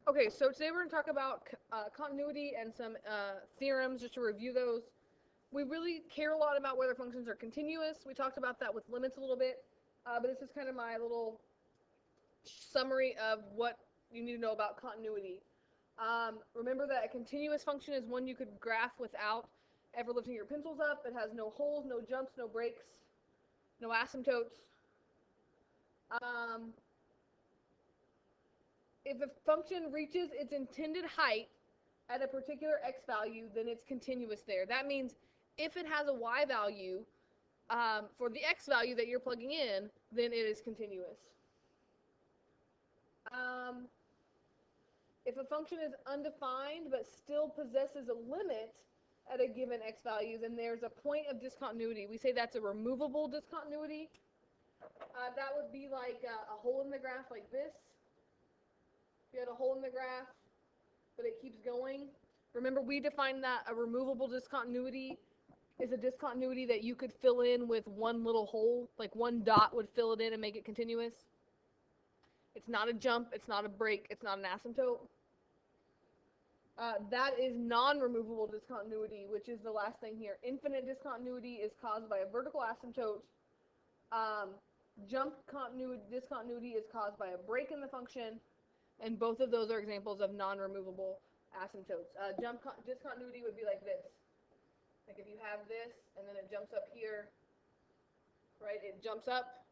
Okay, so today we're going to talk about continuity and some theorems, just to review those. We really care a lot about whether functions are continuous. We talked about that with limits a little bit, but this is kind of my little summary of what you need to know about continuity. Remember that a continuous function is one you could graph without ever lifting your pencils up. It has no holes, no jumps, no breaks, no asymptotes. If a function reaches its intended height at a particular x value, then it's continuous there. That means if it has a y value for the x value that you're plugging in, then it is continuous. If a function is undefined but still possesses a limit at a given x value, then there's a point of discontinuity. We say that's a removable discontinuity. That would be like a hole in the graph like this. If you had a hole in the graph, but it keeps going. Remember, we defined that a removable discontinuity is a discontinuity that you could fill in with one little hole, like one dot would fill it in and make it continuous. It's not a jump, it's not a break, it's not an asymptote. That is non-removable discontinuity, which is the last thing here. Infinite discontinuity is caused by a vertical asymptote. Jump discontinuity is caused by a break in the function, and both of those are examples of non-removable asymptotes. Jump discontinuity would be like this. Like if you have this, and then it jumps up here, right? It jumps up.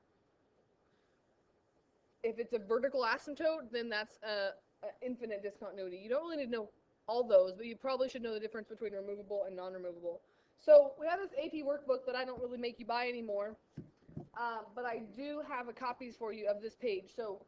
If it's a vertical asymptote, then that's a infinite discontinuity. You don't really need to know all those, but you probably should know the difference between removable and non-removable. So we have this AP workbook that I don't really make you buy anymore, but I do have copies for you of this page. So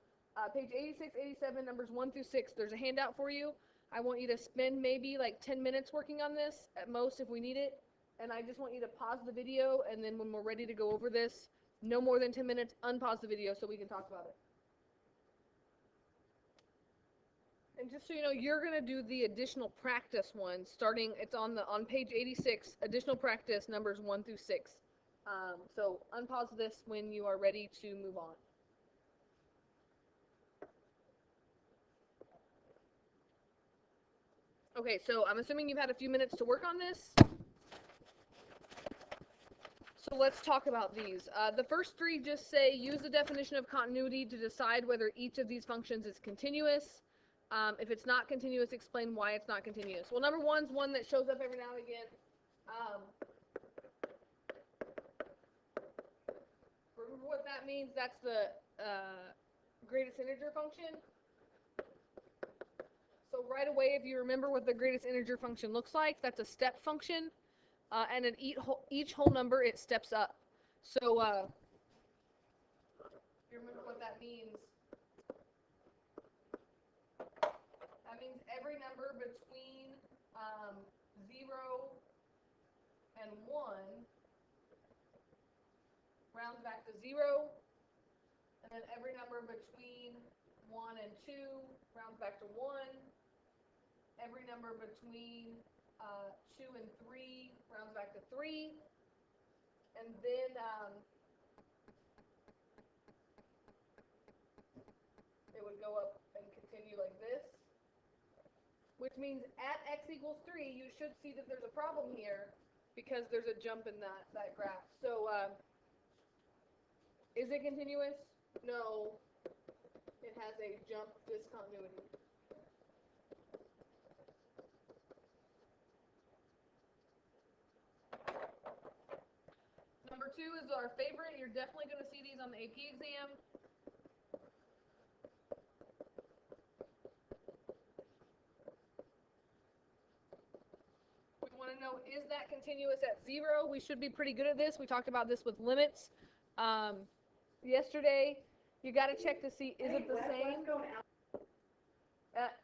page 86, 87, numbers 1 through 6, there's a handout for you. I want you to spend maybe like 10 minutes working on this at most if we need it. And I just want you to pause the video, and then when we're ready to go over this, no more than 10 minutes, unpause the video so we can talk about it. And just so you know, you're going to do the additional practice one starting, it's on page 86, additional practice numbers 1 through 6. So unpause this when you are ready to move on. Okay, so I'm assuming you've had a few minutes to work on this. So let's talk about these. The first three just say use the definition of continuity to decide whether each of these functions is continuous. If it's not continuous, explain why it's not continuous. Well, number one's one that shows up every now and again. Remember what that means? That's the greatest integer function. So right away, if you remember what the greatest integer function looks like, that's a step function. And at each whole number, it steps up. So if you remember what that means, that means every number between 0 and 1 rounds back to 0, and then every number between 1 and 2 rounds back to 1. Every number between 2 and 3 rounds back to 3, and then it would go up and continue like this, which means at x equals 3, you should see that there's a problem here because there's a jump in that graph. So is it continuous? No, it has a jump discontinuity. Number 2 is our favorite. You're definitely going to see these on the AP exam. We want to know, is that continuous at 0? We should be pretty good at this. We talked about this with limits yesterday. You got to check to see, is it the same?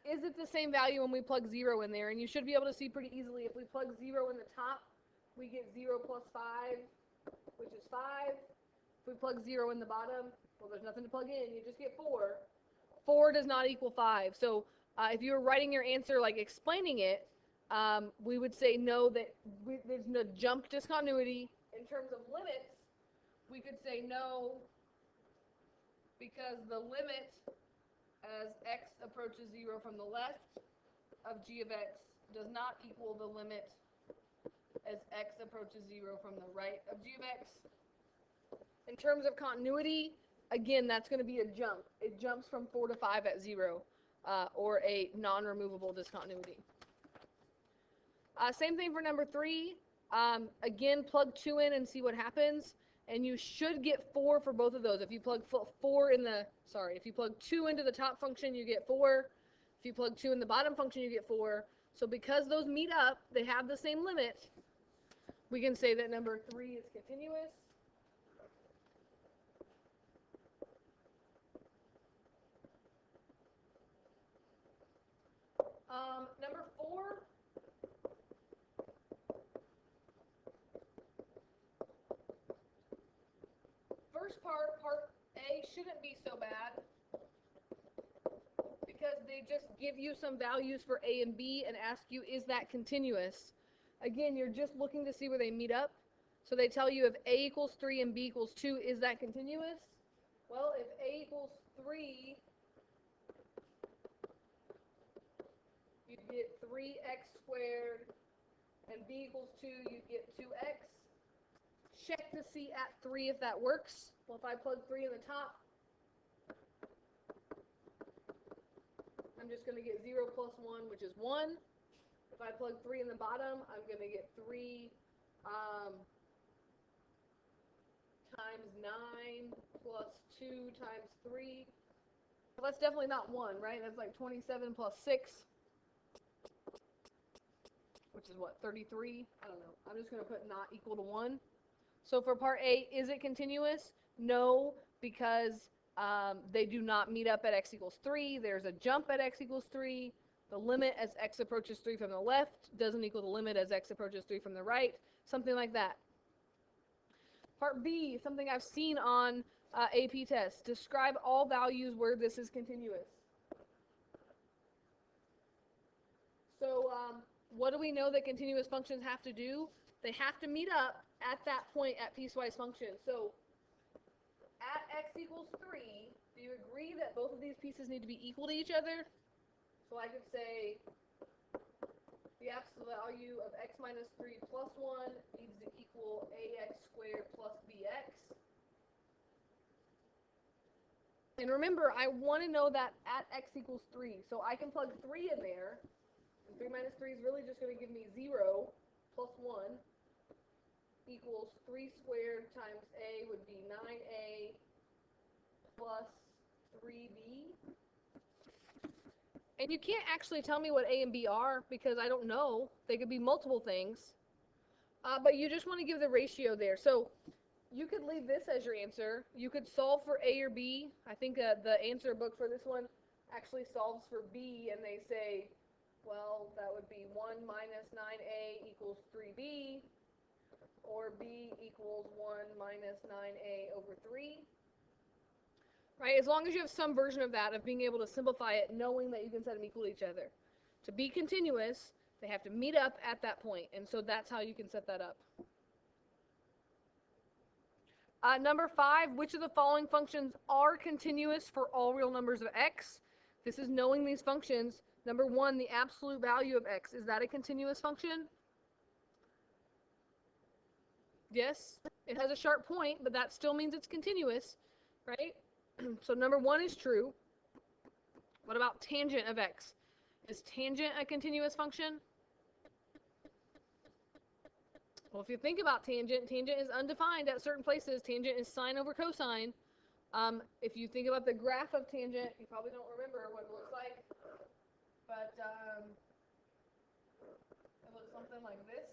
Is it the same value when we plug 0 in there? And you should be able to see pretty easily. If we plug 0 in the top, we get 0 plus 5, which is 5. If we plug 0 in the bottom, well, there's nothing to plug in. You just get 4. 4 does not equal 5. So if you were writing your answer, like explaining it, we would say no, that there's no jump discontinuity. In terms of limits, we could say no, because the limit as x approaches 0 from the left of g of x does not equal the limit as x approaches 0 from the right of g of x. In terms of continuity, again, that's going to be a jump. It jumps from 4 to 5 at 0, or a non-removable discontinuity. Same thing for number 3. Again, plug 2 in and see what happens, and you should get 4 for both of those. If you plug if you plug 2 into the top function, you get 4. If you plug 2 in the bottom function, you get 4. So because those meet up, they have the same limit, we can say that number 3 is continuous. Number 4, first part A, shouldn't be so bad because they just give you some values for A and B and ask you, is that continuous? Again, you're just looking to see where they meet up. So they tell you if A equals 3 and B equals 2, is that continuous? Well, if A equals 3, you get 3x squared, and B equals 2, you get 2x. Check to see at 3 if that works. Well, if I plug 3 in the top, I'm just going to get 0 plus 1, which is 1. If I plug 3 in the bottom, I'm going to get 3 times 9 plus 2 times 3. Well, that's definitely not 1, right? That's like 27 plus 6, which is what, 33? I don't know. I'm just going to put not equal to 1. So for part A, is it continuous? No, because they do not meet up at x equals 3. There's a jump at x equals 3. The limit as x approaches 3 from the left doesn't equal the limit as x approaches 3 from the right. Something like that. Part B, something I've seen on AP tests. Describe all values where this is continuous. So what do we know that continuous functions have to do? They have to meet up at that point at piecewise functions. So at x equals 3, do you agree that both of these pieces need to be equal to each other? So I could say the absolute value of x minus 3 plus 1 needs to equal ax squared plus bx. And remember, I want to know that at x equals 3. So I can plug 3 in there. And 3 minus 3 is really just going to give me 0 plus 1 equals 3 squared times a would be 9a plus 3b. And you can't actually tell me what A and B are because I don't know. They could be multiple things. But you just want to give the ratio there. So you could leave this as your answer. You could solve for A or B. I think the answer book for this one actually solves for B, and they say, well, that would be 1 minus 9a equals 3b, or b equals 1 minus 9a over 3. Right? As long as you have some version of that, of being able to simplify it, knowing that you can set them equal to each other. To be continuous, they have to meet up at that point, and so that's how you can set that up. Number 5, which of the following functions are continuous for all real numbers of x? This is knowing these functions. Number 1, the absolute value of x. Is that a continuous function? Yes, it has a sharp point, but that still means it's continuous, right? So number 1 is true. What about tangent of x? Is tangent a continuous function? Well, if you think about tangent, tangent is undefined at certain places. Tangent is sine over cosine. If you think about the graph of tangent, you probably don't remember what it looks like, but it looks something like this.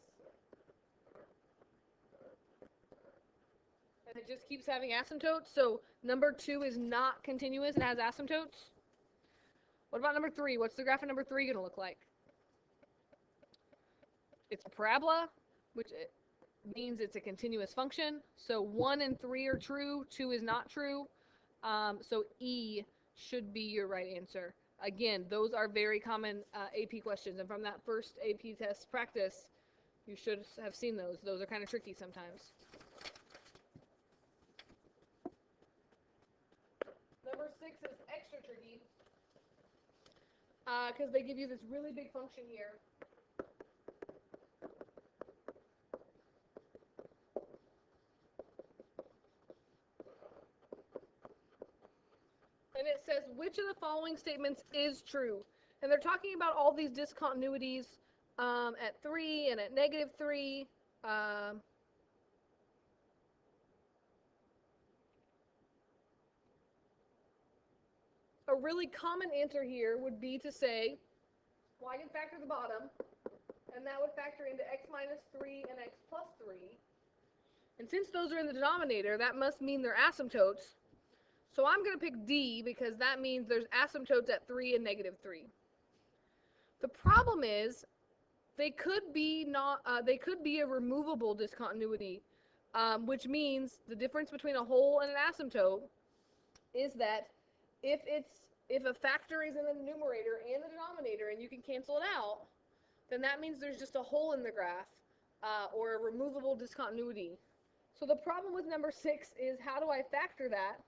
And it just keeps having asymptotes. So number 2 is not continuous. It has asymptotes. What about number 3? What's the graph of number 3 going to look like? It's a parabola, which means it's a continuous function. So 1 and 3 are true. 2 is not true. So E should be your right answer. Again, those are very common AP questions. And from that first AP test practice, you should have seen those. Those are kind of tricky sometimes. Number 6 is extra tricky. because they give you this really big function here. And it says, which of the following statements is true? And they're talking about all these discontinuities at 3 and at -3. A really common answer here would be to say, well, I can factor the bottom, and that would factor into x minus 3 and x plus 3. And since those are in the denominator, that must mean they're asymptotes. So I'm going to pick D because that means there's asymptotes at 3 and -3. The problem is they could be a removable discontinuity, which means the difference between a whole and an asymptote is that if a factor is in the numerator and the denominator and you can cancel it out, then that means there's just a hole in the graph, or a removable discontinuity. So the problem with number 6 is, how do I factor that?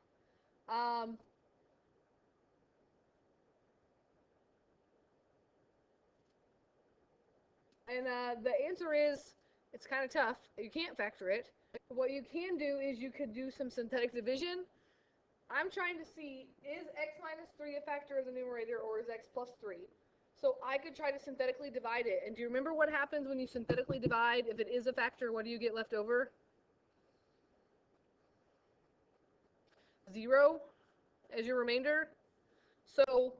And the answer is, it's kind of tough. You can't factor it. What you can do is you could do some synthetic division. I'm trying to see, is x minus 3 a factor of the numerator, or is x plus 3? So I could try to synthetically divide it. And do you remember what happens when you synthetically divide? If it is a factor, what do you get left over? 0 as your remainder. So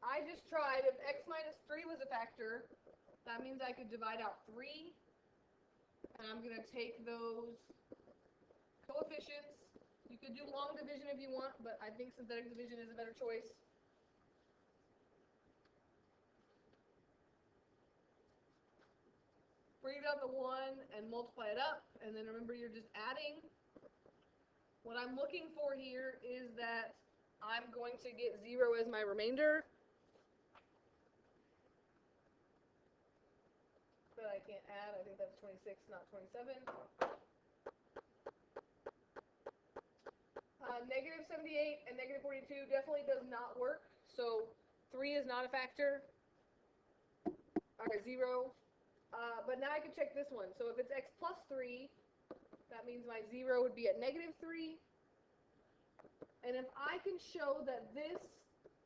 I just tried, if x minus 3 was a factor, that means I could divide out 3. And I'm going to take those coefficients. You could do long division if you want, but I think synthetic division is a better choice. Bring it down to 1 and multiply it up, and then remember you're just adding. What I'm looking for here is that I'm going to get 0 as my remainder. But I can't add. I think that's 26, not 27. -78 and -42 definitely does not work. So 3 is not a factor. Okay, 0. But now I can check this one. So if it's x plus 3, that means my 0 would be at -3. And if I can show that this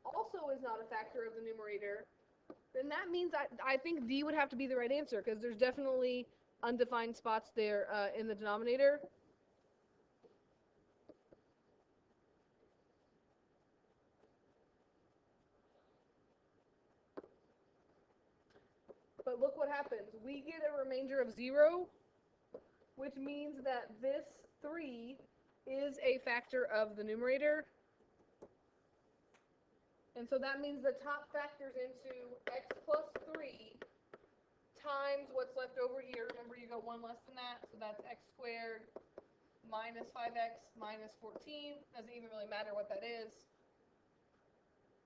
also is not a factor of the numerator, then that means I think D would have to be the right answer, because there's definitely undefined spots there in the denominator. But look what happens. We get a remainder of 0, which means that this 3 is a factor of the numerator. And so that means the top factors into x plus 3 times what's left over here. Remember, you go 1 less than that, so that's x squared minus 5x minus 14. Doesn't even really matter what that is.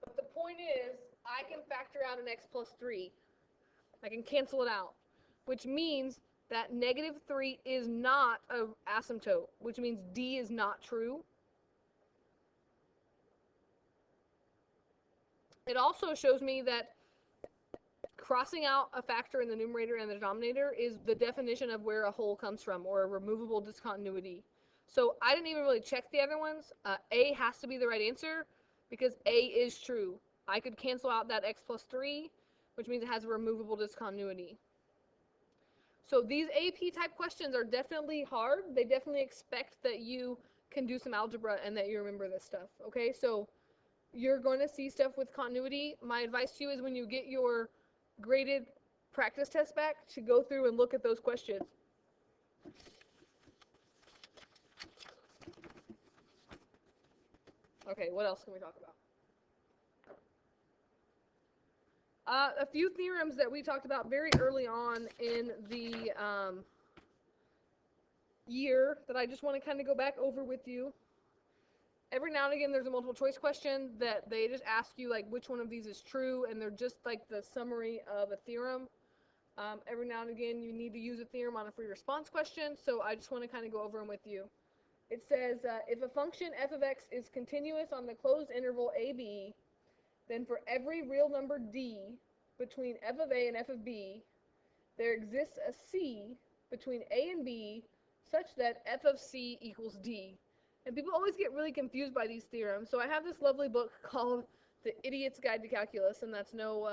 But the point is, I can factor out an x plus 3. I can cancel it out, which means that -3 is not an asymptote, which means D is not true. It also shows me that crossing out a factor in the numerator and the denominator is the definition of where a hole comes from, or a removable discontinuity. So I didn't even really check the other ones. A has to be the right answer because A is true. I could cancel out that x plus 3, which means it has a removable discontinuity. So these AP type questions are definitely hard. They definitely expect that you can do some algebra and that you remember this stuff. Okay, so you're going to see stuff with continuity. My advice to you is, when you get your graded practice test back, to go through and look at those questions. Okay, what else can we talk about? A few theorems that we talked about very early on in the year that I just want to kind of go back over with you. Every now and again, there's a multiple choice question that they just ask you, like, which one of these is true, and they're just like the summary of a theorem. Every now and again, you need to use a theorem on a free response question, so I just want to kind of go over them with you. It says, if a function f of x is continuous on the closed interval ab, then for every real number d between f of a and f of b, there exists a c between a and b such that f of c equals d. And people always get really confused by these theorems. So I have this lovely book called The Idiot's Guide to Calculus, and that's no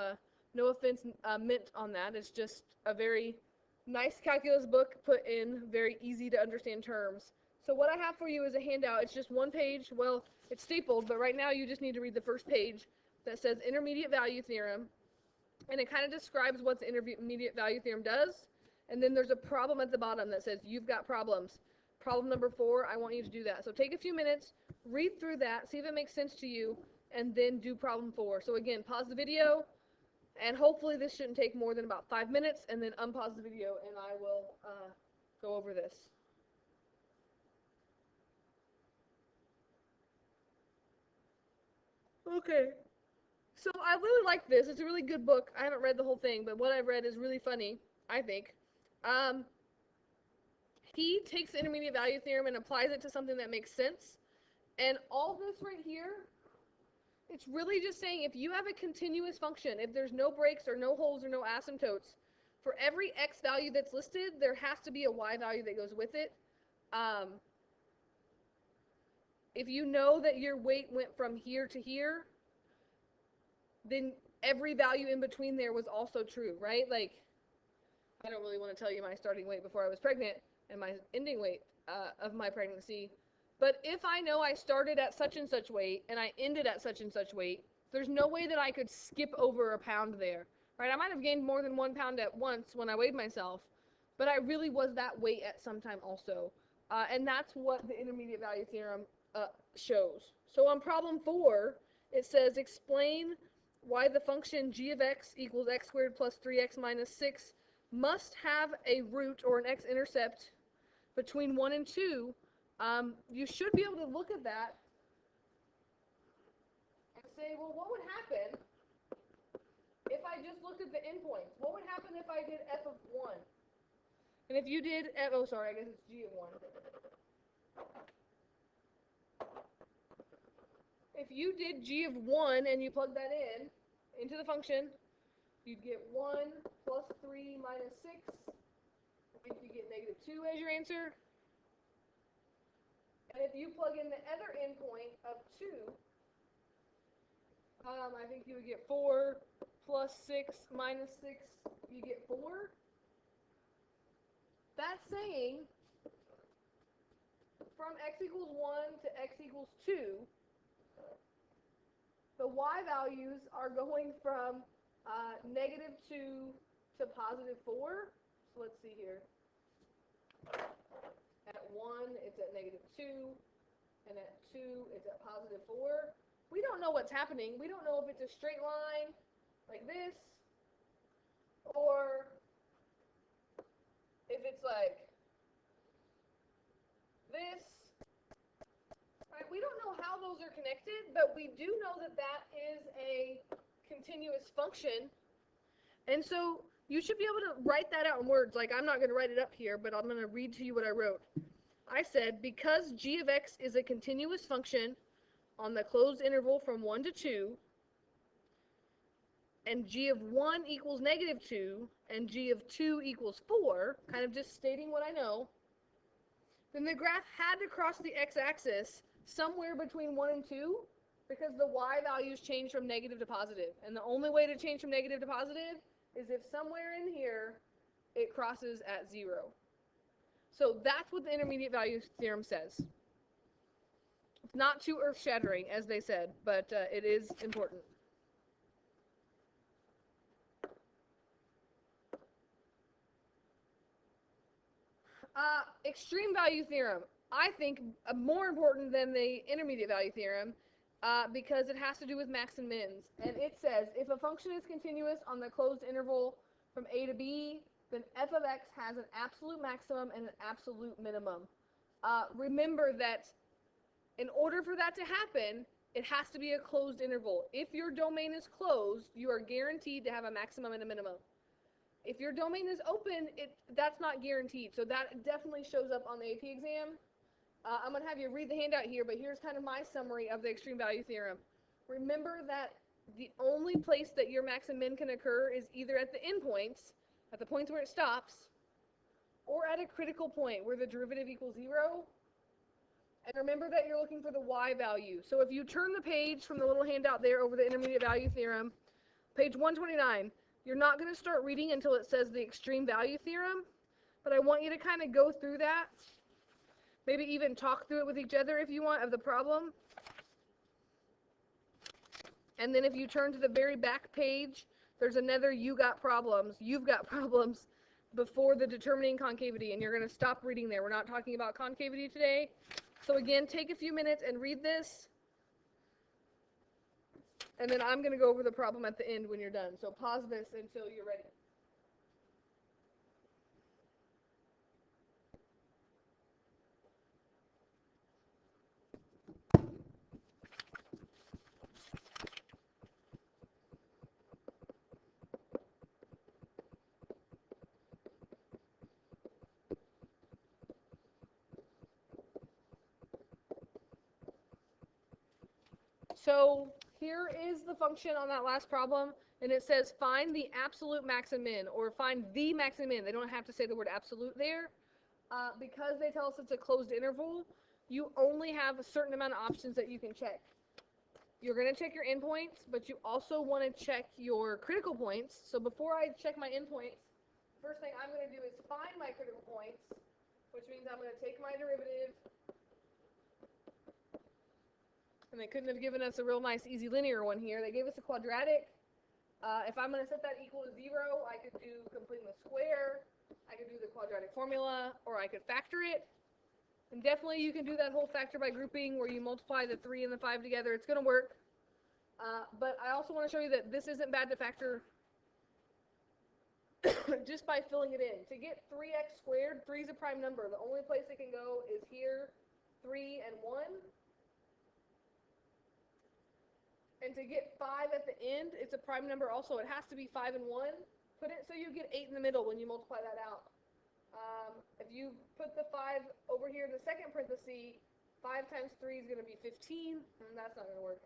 offense meant on that. It's just a very nice calculus book put in very easy to understand terms. So what I have for you is a handout. It's just one page. Well, it's stapled, but right now you just need to read the first page that says Intermediate Value Theorem, and it kind of describes what the Intermediate Value Theorem does. And then there's a problem at the bottom that says you've got problems. Problem number 4, I want you to do that. So take a few minutes, read through that, see if it makes sense to you, and then do problem 4. So again, pause the video, and hopefully this shouldn't take more than about 5 minutes, and then unpause the video, and I will go over this. Okay. So I really like this. It's a really good book. I haven't read the whole thing, but what I've read is really funny, I think. He takes the intermediate value theorem and applies it to something that makes sense. And all this right here, it's really just saying if you have a continuous function, if there's no breaks or no holes or no asymptotes, for every x value that's listed, there has to be a y value that goes with it. If you know that your weight went from here to here, then every value in between there was also true, right? Like, I don't really want to tell you my starting weight before I was pregnant and my ending weight of my pregnancy. But if I know I started at such and such weight and I ended at such and such weight, there's no way that I could skip over a pound there, right? I might have gained more than 1 pound at once when I weighed myself, but I really was that weight at some time also. And that's what the intermediate value theorem shows. So on problem 4, it says explain why the function g of x equals x squared plus 3x minus 6 must have a root or an x-intercept between 1 and 2. You should be able to look at that and say, well, what would happen if I just looked at the endpoints? What would happen if I did f of 1? And if you did, oh, sorry, I guess it's g of 1. If you did g of 1 and you plug that into the function, you'd get 1 plus 3 minus 6. I think you get negative 2 as your answer. And if you plug in the other endpoint of 2, I think you would get 4 plus 6 minus 6, you get 4. That's saying from x equals 1 to x equals 2, the y values are going from negative 2 to positive 4. So let's see here. At 1, it's at negative 2, and at 2, it's at positive 4. We don't know what's happening. We don't know if it's a straight line like this, or if it's like this. Right? We don't know how those are connected, but we do know that that is a continuous function. And so you should be able to write that out in words. Like, I'm not going to write it up here, but I'm going to read to you what I wrote. I said, because g of x is a continuous function on the closed interval from 1 to 2, and g of 1 equals negative 2, and g of 2 equals 4, kind of just stating what I know, then the graph had to cross the x-axis somewhere between 1 and 2, because the y values change from negative to positive. And the only way to change from negative to positive is if somewhere in here it crosses at 0. So that's what the intermediate value theorem says. It's not too earth-shattering, as they said, but it is important. Extreme value theorem, I think more important than the intermediate value theorem, because it has to do with max and mins. And it says, if a function is continuous on the closed interval from a to b, then f of x has an absolute maximum and an absolute minimum. Remember that in order for that to happen, it has to be a closed interval. If your domain is closed, you are guaranteed to have a maximum and a minimum. If your domain is open, that's not guaranteed. So that definitely shows up on the AP exam. I'm going to have you read the handout here, but here's kind of my summary of the extreme value theorem. Remember that the only place that your max and min can occur is either at the endpoints, at the points where it stops, or at a critical point where the derivative equals 0. And remember that you're looking for the y value. So if you turn the page from the little handout there over the intermediate value theorem, page 129, you're not going to start reading until it says the extreme value theorem, but I want you to kind of go through that, maybe even talk through it with each other if you want of the problem. And then if you turn to the very back page, there's another you've got problems before the determining concavity, and you're going to stop reading there. We're not talking about concavity today. So again, take a few minutes and read this, and then I'm going to go over the problem at the end when you're done. So pause this until you're ready. So here is the function on that last problem, and it says find the absolute max and min, or find the max and min. They don't have to say the word absolute there. Because they tell us it's a closed interval, you only have a certain amount of options that you can check. You're going to check your endpoints, but you also want to check your critical points. So before I check my endpoints, first thing I'm going to do is find my critical points, which means I'm going to take my derivative. And they couldn't have given us a real nice, easy linear one here. They gave us a quadratic. If I'm going to set that equal to 0, I could do completing the square, I could do the quadratic formula, or I could factor it. And definitely you can do that whole factor by grouping where you multiply the 3 and the 5 together. It's going to work. But I also want to show you that this isn't bad to factor just by filling it in. To get 3x squared, 3 is a prime number. The only place it can go is here, 3 and 1. And to get 5 at the end, it's a prime number also. It has to be 5 and 1. Put it so you get 8 in the middle when you multiply that out. If you put the 5 over here in the second parenthesis, 5 times 3 is going to be 15, and that's not going to work.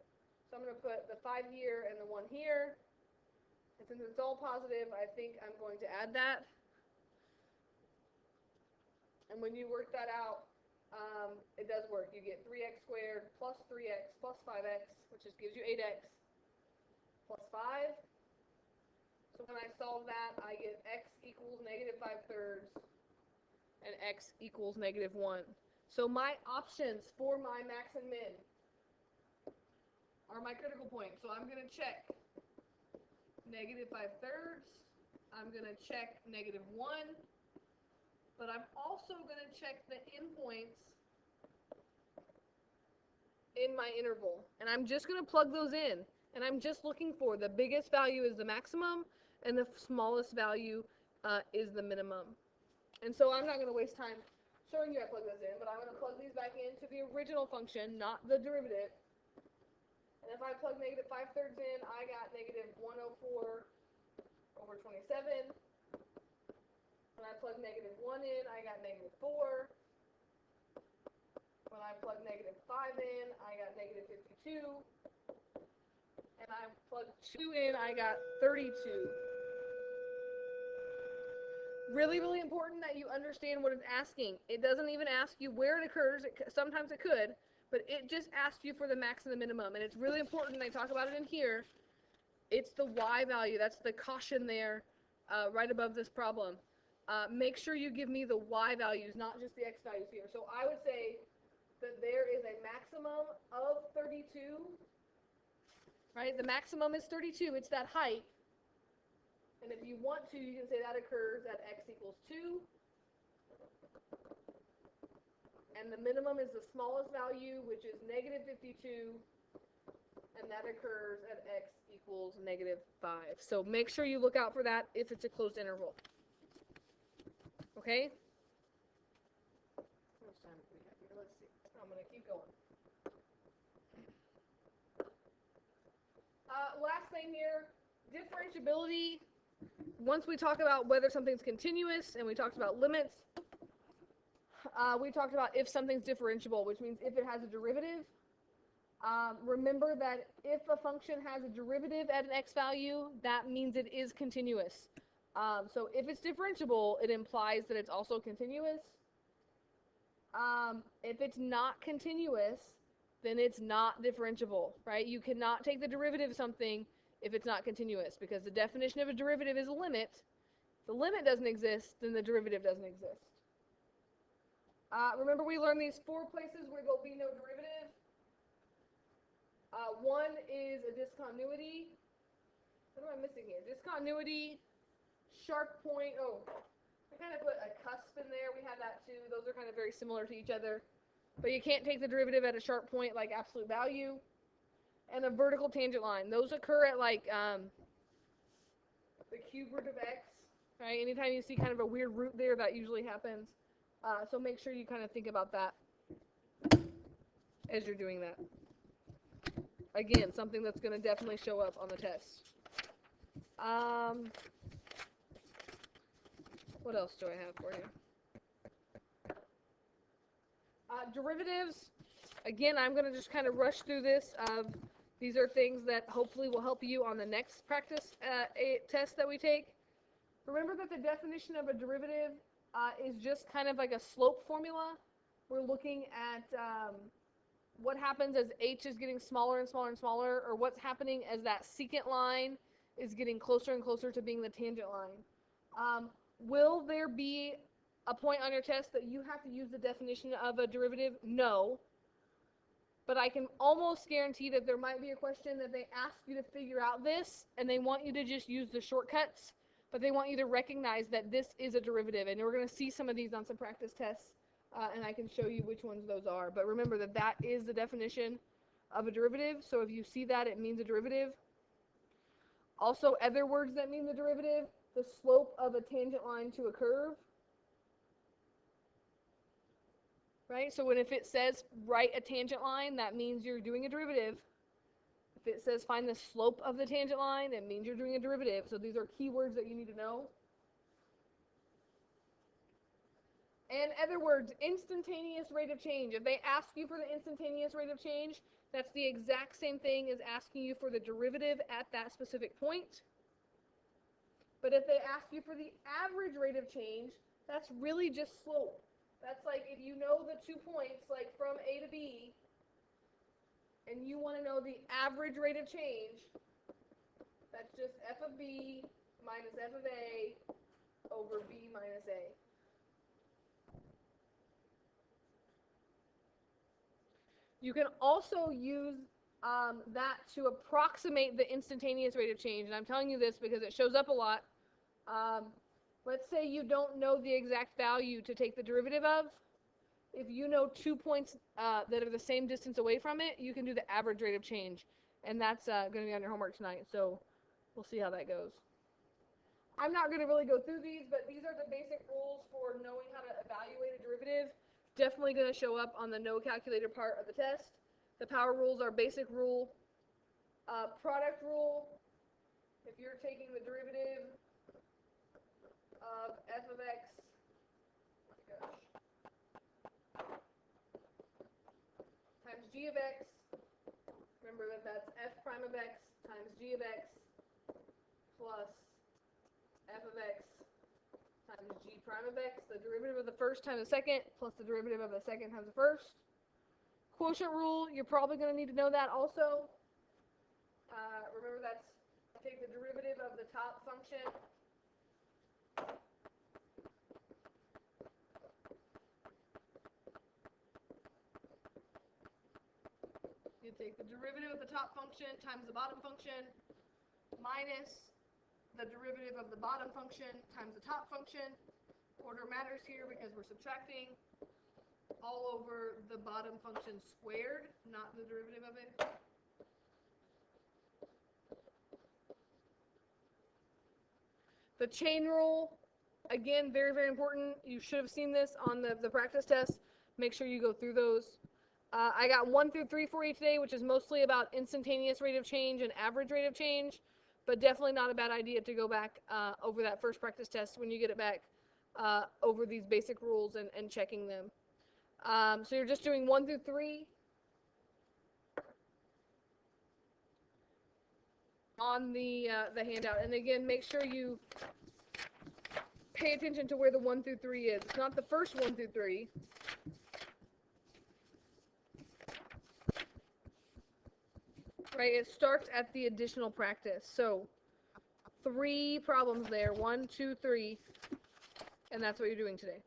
So I'm going to put the 5 here and the 1 here. And since it's all positive, I think I'm going to add that. And when you work that out, it does work. You get 3x squared plus 3x plus 5x, which just gives you 8x plus 5. So when I solve that, I get x equals negative 5/3 and x equals negative 1. So my options for my max and min are my critical points. So I'm going to check negative 5/3. I'm going to check negative 1. But I'm also going to check the endpoints in my interval. And I'm just going to plug those in. And I'm just looking for the biggest value is the maximum, and the smallest value is the minimum. And so I'm not going to waste time showing you I plug those in, but I'm going to plug these back into the original function, not the derivative. And if I plug negative 5/3 in, I got negative 104 over 27. When I plug negative 1 in, I got negative 4. When I plug negative 5 in, I got negative 52. And I plug 2 in, I got 32. Really, really important that you understand what it's asking. It doesn't even ask you where it occurs. Sometimes it could, but it just asks you for the max and the minimum. And it's really important, they talk about it in here. It's the y value. That's the caution there right above this problem. Make sure you give me the y values, not just the x values here. So I would say that there is a maximum of 32, right? The maximum is 32. It's that height. And if you want to, you can say that occurs at x equals 2. And the minimum is the smallest value, which is negative 52. And that occurs at x equals negative 5. So make sure you look out for that if it's a closed interval. Okay? How much time do we have here? Let's see. I'm going to keep going. Last thing here, differentiability. Once we talk about whether something's continuous, and we talked about limits, we talked about if something's differentiable, which means if it has a derivative. Remember that if a function has a derivative at an x value, that means it is continuous. So if it's differentiable, it implies that it's also continuous. If it's not continuous, then it's not differentiable, right? You cannot take the derivative of something if it's not continuous, because the definition of a derivative is a limit. If the limit doesn't exist, then the derivative doesn't exist. Remember we learned these 4 places where there'll be no derivative. One is a discontinuity. What am I missing here? Discontinuity, sharp point. Oh, I kind of put a cusp in there. We have that too. Those are kind of very similar to each other. But you can't take the derivative at a sharp point like absolute value. And a vertical tangent line. Those occur at like the cube root of x. Right? Anytime you see kind of a weird root there, that usually happens. So make sure you kind of think about that as you're doing that. Again, something that's going to definitely show up on the test. What else do I have for you? Derivatives. Again, I'm going to just kind of rush through this. These are things that hopefully will help you on the next practice test that we take. Remember that the definition of a derivative is just kind of like a slope formula. We're looking at what happens as h is getting smaller and smaller and smaller, or what's happening as that secant line is getting closer and closer to being the tangent line. Will there be a point on your test that you have to use the definition of a derivative? No. But I can almost guarantee that there might be a question that they ask you to figure out this, and they want you to just use the shortcuts, but they want you to recognize that this is a derivative. And we're going to see some of these on some practice tests, and I can show you which ones those are. But remember that that is the definition of a derivative. So if you see that, it means a derivative. Also, other words that mean the derivative: the slope of a tangent line to a curve. Right? So if it says write a tangent line, that means you're doing a derivative. If it says find the slope of the tangent line, it means you're doing a derivative. So these are keywords that you need to know. And other words, instantaneous rate of change. If they ask you for the instantaneous rate of change, that's the exact same thing as asking you for the derivative at that specific point. But if they ask you for the average rate of change, that's really just slope. That's like if you know the 2 points, like from A to B, and you want to know the average rate of change, that's just f of B minus f of A over B minus A. You can also use that to approximate the instantaneous rate of change. And I'm telling you this because it shows up a lot. Let's say you don't know the exact value to take the derivative of. If you know 2 points that are the same distance away from it, you can do the average rate of change. And that's going to be on your homework tonight. So we'll see how that goes. I'm not going to really go through these, but these are the basic rules for knowing how to evaluate a derivative. Definitely going to show up on the no calculator part of the test. The power rules are basic rule, product rule. If you're taking the derivative of f of x, times g of x, remember that that's f prime of x times g of x plus f of x times g prime of x, the derivative of the first times the second, plus the derivative of the second times the first. Quotient rule, you're probably going to need to know that also. Remember that's take the derivative of the top function. You take the derivative of the top function times the bottom function minus the derivative of the bottom function times the top function. Order matters here because we're subtracting all over the bottom function squared, not the derivative of it. The chain rule, again, very, very important. You should have seen this on the practice test. Make sure you go through those. I got 1 through 3 for you today, which is mostly about instantaneous rate of change and average rate of change, but definitely not a bad idea to go back over that first practice test when you get it back, over these basic rules and checking them. So you're just doing 1 through 3. on the handout. And again, make sure you pay attention to where the 1 through 3 is. It's not the first 1 through 3. Right, it starts at the additional practice. So 3 problems there, 1, 2, 3, and that's what you're doing today.